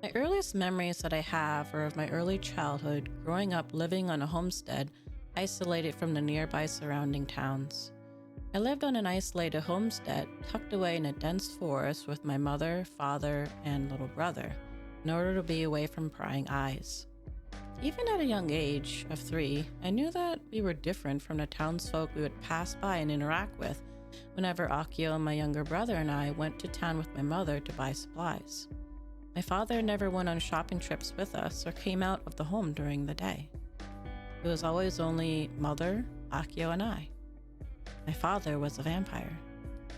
My earliest memories that I have are of my early childhood growing up living on a homestead isolated from the nearby surrounding towns. I lived on an isolated homestead tucked away in a dense forest with my mother, father, and little brother in order to be away from prying eyes. Even at a young age of 3, I knew that we were different from the townsfolk we would pass by and interact with whenever Akio, my younger brother, and I went to town with my mother to buy supplies. My father never went on shopping trips with us or came out of the home during the day. It was always only mother, Akio, and I. My father was a vampire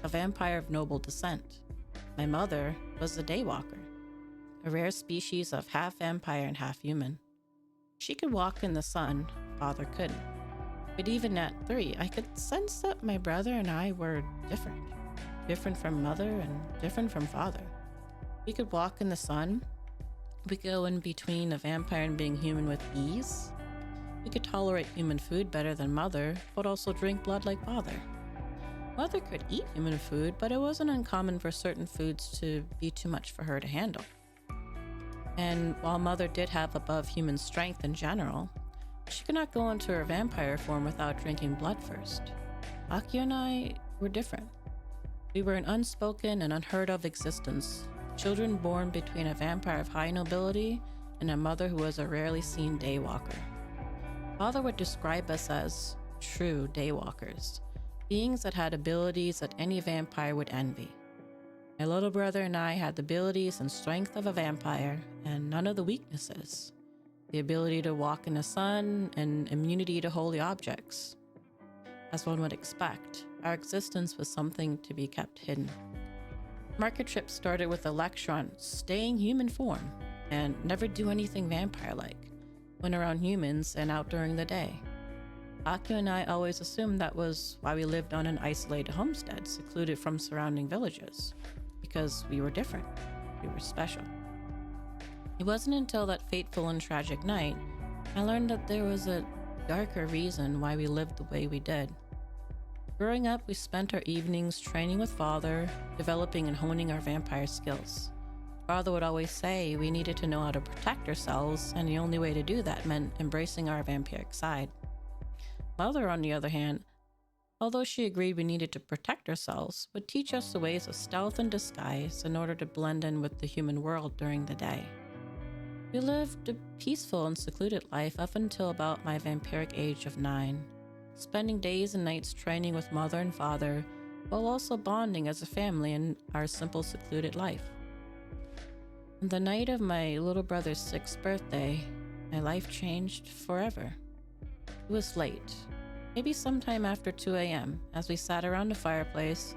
of noble descent. My mother was a daywalker, a rare species of half vampire and half human. She could walk in the sun, father couldn't. But even at 3, I could sense that my brother and I were different. Different from mother and different from father. We could walk in the sun. We could go in between a vampire and being human with ease. We could tolerate human food better than mother, but also drink blood like father. Mother could eat human food, but it wasn't uncommon for certain foods to be too much for her to handle. And while mother did have above human strength in general, she could not go into her vampire form without drinking blood first. Akio and I were different. We were an unspoken and unheard of existence, children born between a vampire of high nobility and a mother who was a rarely seen daywalker. Father would describe us as true daywalkers, beings that had abilities that any vampire would envy. My little brother and I had the abilities and strength of a vampire and none of the weaknesses. The ability to walk in the sun and immunity to holy objects. As one would expect, our existence was something to be kept hidden. Market trips started with a lecture on staying human form and never do anything vampire-like when around humans and out during the day. Akio and I always assumed that was why we lived on an isolated homestead secluded from surrounding villages, because we were different, we were special. It wasn't until that fateful and tragic night I learned that there was a darker reason why we lived the way we did. Growing up, we spent our evenings training with father, developing and honing our vampire skills. Father would always say we needed to know how to protect ourselves, and the only way to do that meant embracing our vampiric side. Mother, on the other hand, although she agreed we needed to protect ourselves, would teach us the ways of stealth and disguise in order to blend in with the human world during the day. We lived a peaceful and secluded life up until about my vampiric age of 9, spending days and nights training with mother and father, while also bonding as a family in our simple secluded life. On the night of my little brother's 6th birthday, my life changed forever. It was late, maybe sometime after 2 a.m., as we sat around the fireplace,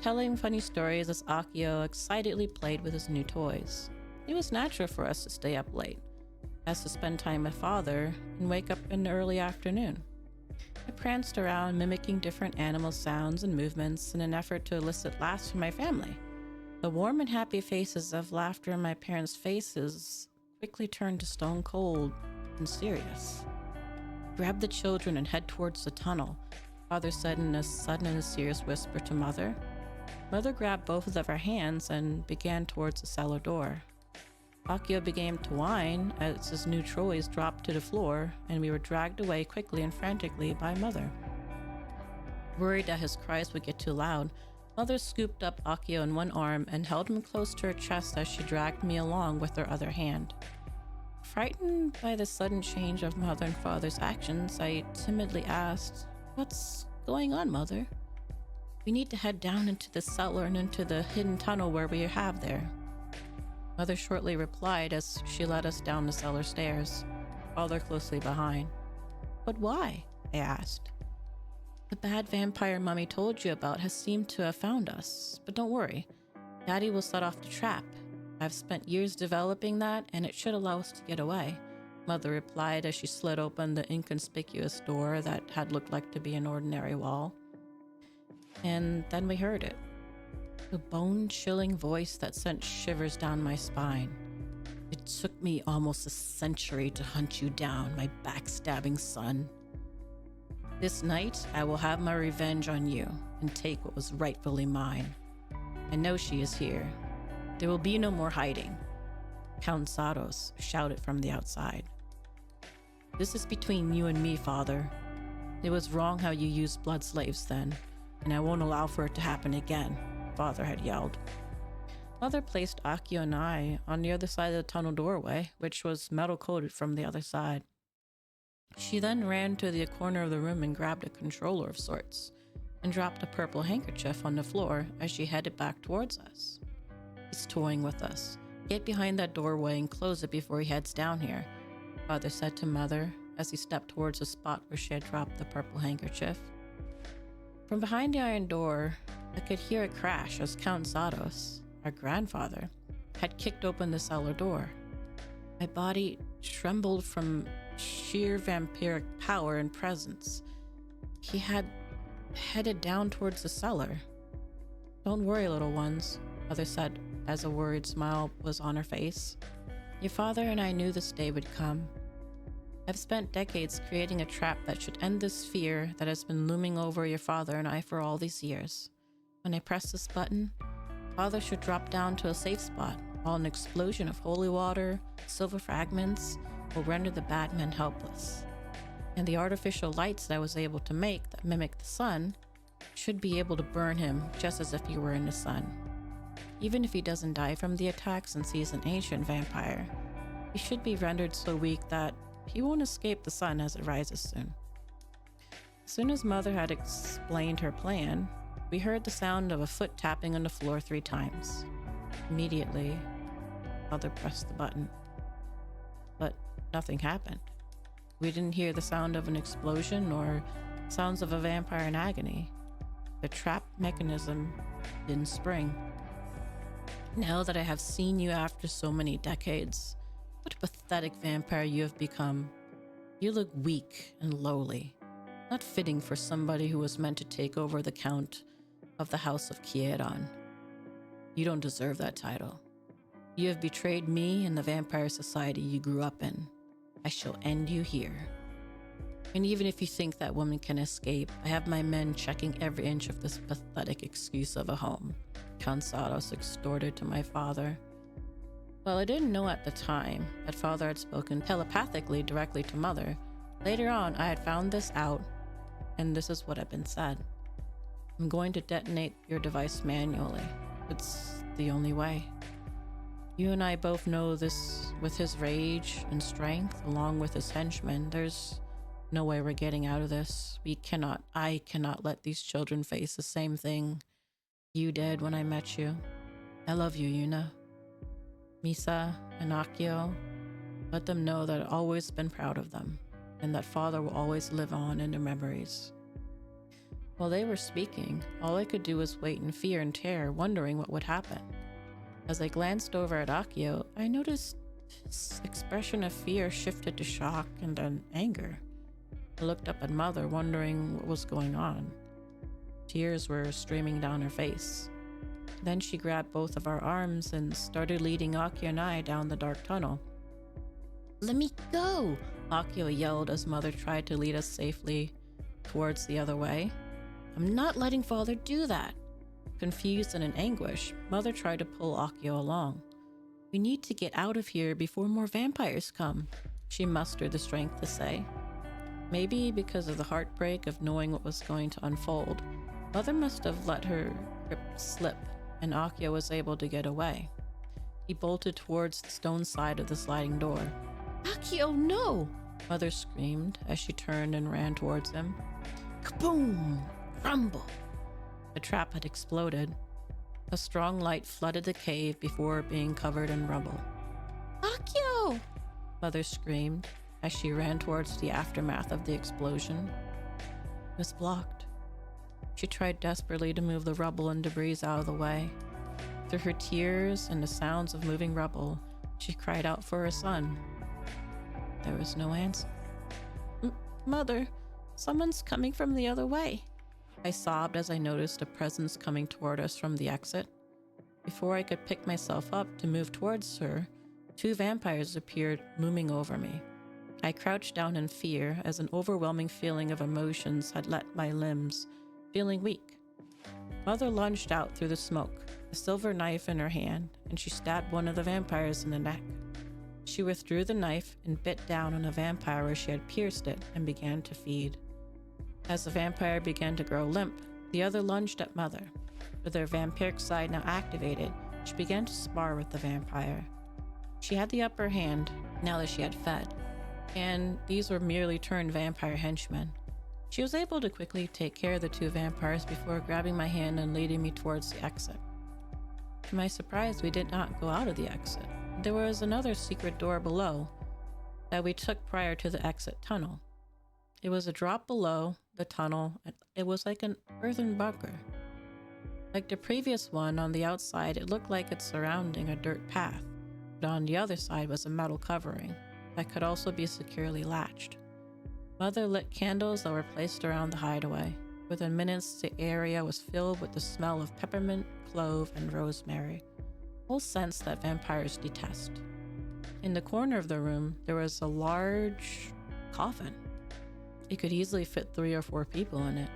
telling funny stories as Akio excitedly played with his new toys. It was natural for us to stay up late, as to spend time with father and wake up in the early afternoon. I pranced around mimicking different animal sounds and movements in an effort to elicit laughs from my family. The warm and happy faces of laughter in my parents' faces quickly turned to stone cold and serious. "Grab the children and head towards the tunnel," father said in a sudden and serious whisper to mother. Mother grabbed both of our hands and began towards the cellar door. Akio began to whine as his new toys dropped to the floor, and we were dragged away quickly and frantically by mother. Worried that his cries would get too loud, mother scooped up Akio in one arm and held him close to her chest as she dragged me along with her other hand. Frightened by the sudden change of mother and father's actions, I timidly asked, "What's going on, mother?" "We need to head down into the cellar and into the hidden tunnel where we have there." Mother shortly replied as she led us down the cellar stairs, father closely behind. "But why?" I asked. "The bad vampire Mummy told you about has seemed to have found us, but don't worry. Daddy will set off the trap. I've spent years developing that, and it should allow us to get away," Mother replied as she slid open the inconspicuous door that had looked like to be an ordinary wall. And then we heard it. A bone-chilling voice that sent shivers down my spine. "It took me almost a century to hunt you down, my backstabbing son. This night, I will have my revenge on you and take what was rightfully mine. I know she is here. There will be no more hiding. Count Saros shouted from the outside. "This is between you and me, Father. It was wrong how you used blood slaves then, and I won't allow for it to happen again," Father had yelled. Mother placed Akio and I on the other side of the tunnel doorway, which was metal coated from the other side. She then ran to the corner of the room and grabbed a controller of sorts, and dropped a purple handkerchief on the floor as she headed back towards us. "He's toying with us. Get behind that doorway and close it before he heads down here," Father said to Mother as he stepped towards the spot where she had dropped the purple handkerchief. From behind the iron door, I could hear a crash as Count Saros, our grandfather, had kicked open the cellar door. My body trembled from sheer vampiric power and presence. He had headed down towards the cellar. "Don't worry, little ones," Mother said as a worried smile was on her face. "Your father and I knew this day would come. I've spent decades creating a trap that should end this fear that has been looming over your father and I for all these years. When I press this button, Father should drop down to a safe spot, while an explosion of holy water, silver fragments, will render the bad men helpless. And the artificial lights that I was able to make that mimic the sun should be able to burn him just as if he were in the sun. Even if he doesn't die from the attacks and sees an ancient vampire, he should be rendered so weak that he won't escape the sun as it rises soon." As soon as Mother had explained her plan, we heard the sound of a foot tapping on the floor 3 times. Immediately, Mother pressed the button. But nothing happened. We didn't hear the sound of an explosion or sounds of a vampire in agony. The trap mechanism didn't spring. "Now that I have seen you after so many decades, what a pathetic vampire you have become. You look weak and lowly, not fitting for somebody who was meant to take over the count of the House of Kieran. You don't deserve that title. You have betrayed me and the vampire society you grew up in. I shall end you here. And even if you think that woman can escape, I have my men checking every inch of this pathetic excuse of a home," Count Saros extorted to my father. Well, I didn't know at the time that Father had spoken telepathically directly to Mother. Later on, I had found this out, and this is what had been said. "I'm going to detonate your device manually. It's the only way. You and I both know this. With his rage and strength, along with his henchmen, there's no way we're getting out of this. I cannot let these children face the same thing you did when I met you. I love you, Yuna. Misa and Akio, let them know that I've always been proud of them, and that Father will always live on in their memories." While they were speaking, all I could do was wait in fear and terror, wondering what would happen. As I glanced over at Akio, I noticed his expression of fear shifted to shock and then anger. I looked up at Mother, wondering what was going on. Tears were streaming down her face. Then she grabbed both of our arms and started leading Akio and I down the dark tunnel. "Let me go!" Akio yelled as Mother tried to lead us safely towards the other way. "I'm not letting Father do that." Confused and in anguish, Mother tried to pull Akio along. "We need to get out of here before more vampires come," she mustered the strength to say. Maybe because of the heartbreak of knowing what was going to unfold, Mother must have let her grip slip, and Akio was able to get away. He bolted towards the stone side of the sliding door. "Akio, no!" Mother screamed as she turned and ran towards him. Kaboom! Rumble! The trap had exploded. A strong light flooded the cave before being covered in rubble. "Akio!" Mother screamed as she ran towards the aftermath of the explosion. It was blocked. She tried desperately to move the rubble and debris out of the way. Through her tears and the sounds of moving rubble, she cried out for her son. There was no answer. Mother, someone's coming from the other way," I sobbed as I noticed a presence coming toward us from the exit. Before I could pick myself up to move towards her, 2 vampires appeared, looming over me. I crouched down in fear as an overwhelming feeling of emotions had left my limbs, feeling weak. Mother lunged out through the smoke, a silver knife in her hand, and she stabbed one of the vampires in the neck. She withdrew the knife and bit down on the vampire where she had pierced it and began to feed. As the vampire began to grow limp, the other lunged at Mother. With her vampiric side now activated, she began to spar with the vampire. She had the upper hand now that she had fed, and these were merely turned vampire henchmen. She was able to quickly take care of the two vampires before grabbing my hand and leading me towards the exit. To my surprise, we did not go out of the exit. There was another secret door below that we took prior to the exit tunnel. It was a drop below the tunnel. It was like an earthen bunker. Like the previous one, on the outside, it looked like it's surrounding a dirt path, but on the other side was a metal covering that could also be securely latched. Mother lit candles that were placed around the hideaway. Within minutes, the area was filled with the smell of peppermint, clove, and rosemary, all scents that vampires detest. In the corner of the room, there was a large coffin. It could easily fit 3 or 4 people in it.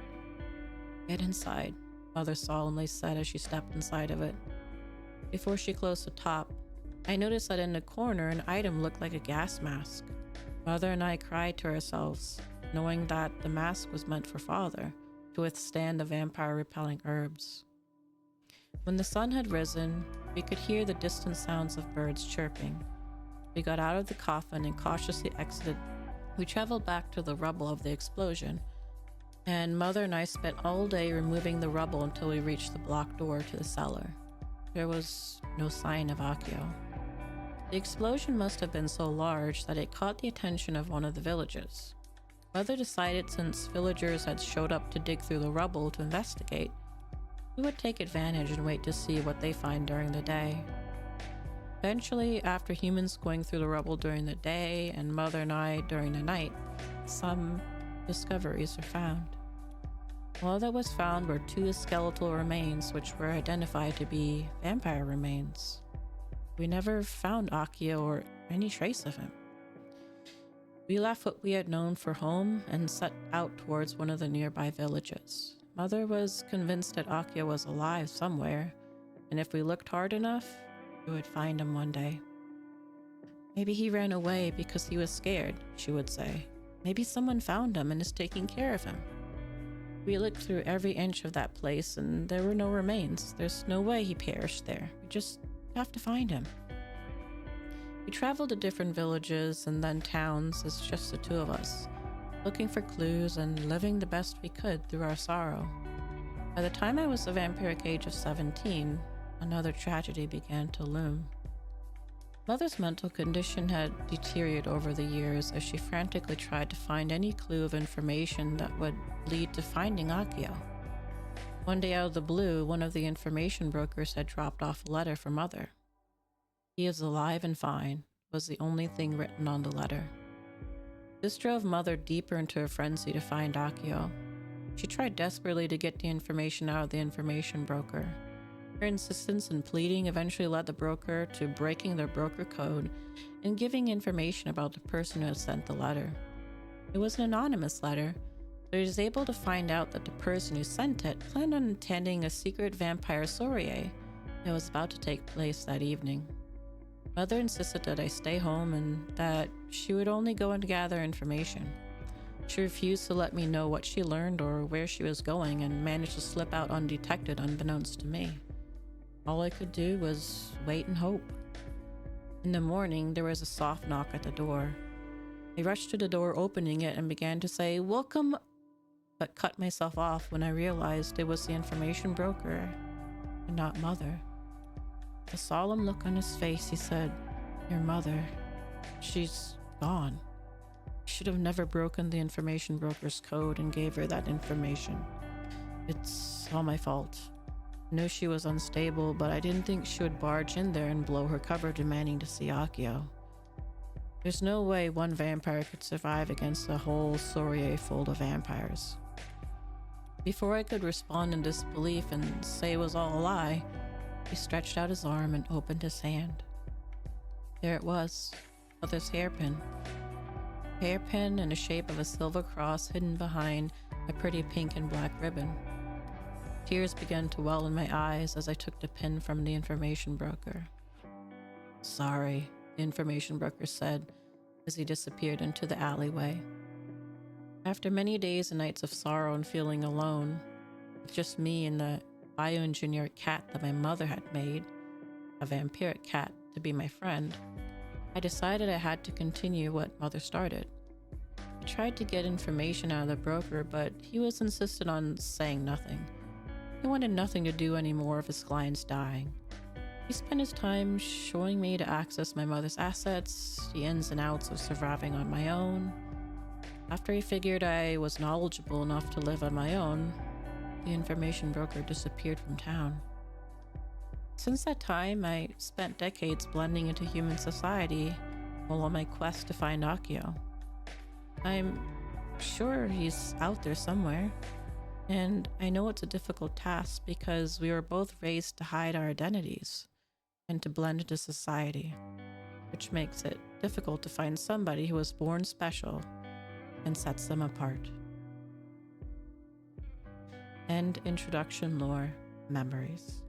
"Get inside," Mother solemnly said as she stepped inside of it. Before she closed the top, I noticed that in the corner, an item looked like a gas mask. Mother and I cried to ourselves, knowing that the mask was meant for Father, to withstand the vampire-repelling herbs. When the sun had risen, we could hear the distant sounds of birds chirping. We got out of the coffin and cautiously exited. We traveled back to the rubble of the explosion, and Mother and I spent all day removing the rubble until we reached the blocked door to the cellar. There was no sign of Akio. The explosion must have been so large that it caught the attention of one of the villagers. Mother decided, since villagers had showed up to dig through the rubble to investigate, we would take advantage and wait to see what they find during the day. Eventually, after humans going through the rubble during the day and Mother and I during the night, some discoveries were found. All that was found were 2 skeletal remains, which were identified to be vampire remains. We never found Akio or any trace of him. We left what we had known for home and set out towards one of the nearby villages. Mother was convinced that Akio was alive somewhere, and if we looked hard enough, we would find him one day. "Maybe he ran away because he was scared," she would say. "Maybe someone found him and is taking care of him." We looked through every inch of that place and there were no remains. There's no way he perished there. We just have to find him. We traveled to different villages and then towns as just the 2 of us, looking for clues and living the best we could through our sorrow. By the time I was the vampiric age of 17, another tragedy began to loom. Mother's mental condition had deteriorated over the years as she frantically tried to find any clue of information that would lead to finding Akio. One day out of the blue, one of the information brokers had dropped off a letter for Mother. "He is alive and fine," was the only thing written on the letter. This drove Mother deeper into a frenzy to find Akio. She tried desperately to get the information out of the information broker. Her insistence and pleading eventually led the broker to breaking their broker code and giving information about the person who had sent the letter. It was an anonymous letter, but he was able to find out that the person who sent it planned on attending a secret vampire soiree that was about to take place that evening. Mother insisted that I stay home and that she would only go and gather information. She refused to let me know what she learned or where she was going and managed to slip out undetected unbeknownst to me. All I could do was wait and hope. In the morning, there was a soft knock at the door. I rushed to the door, opening it, and began to say, "Welcome," but cut myself off when I realized it was the information broker and not Mother. With a solemn look on his face, he said, "Your mother, she's gone. I should have never broken the information broker's code and gave her that information. It's all my fault. I knew she was unstable, but I didn't think she would barge in there and blow her cover demanding to see Akio. There's no way one vampire could survive against a whole soiree full of vampires." Before I could respond in disbelief and say it was all a lie, he stretched out his arm and opened his hand. There it was, Mother's hairpin. Hairpin in the shape of a silver cross hidden behind a pretty pink and black ribbon. Tears began to well in my eyes as I took the pin from the information broker. "Sorry," the information broker said as he disappeared into the alleyway. After many days and nights of sorrow and feeling alone, with just me and the bioengineered cat that my mother had made, a vampiric cat, to be my friend, I decided I had to continue what Mother started. I tried to get information out of the broker, but he was insistent on saying nothing. He wanted nothing to do anymore of his clients dying. He spent his time showing me to access my mother's assets, the ins and outs of surviving on my own. After he figured I was knowledgeable enough to live on my own, the information broker disappeared from town. Since that time, I spent decades blending into human society while on my quest to find Akio. I'm sure he's out there somewhere, and I know it's a difficult task because we were both raised to hide our identities and to blend into society, which makes it difficult to find somebody who was born special and sets them apart. End introduction lore memories.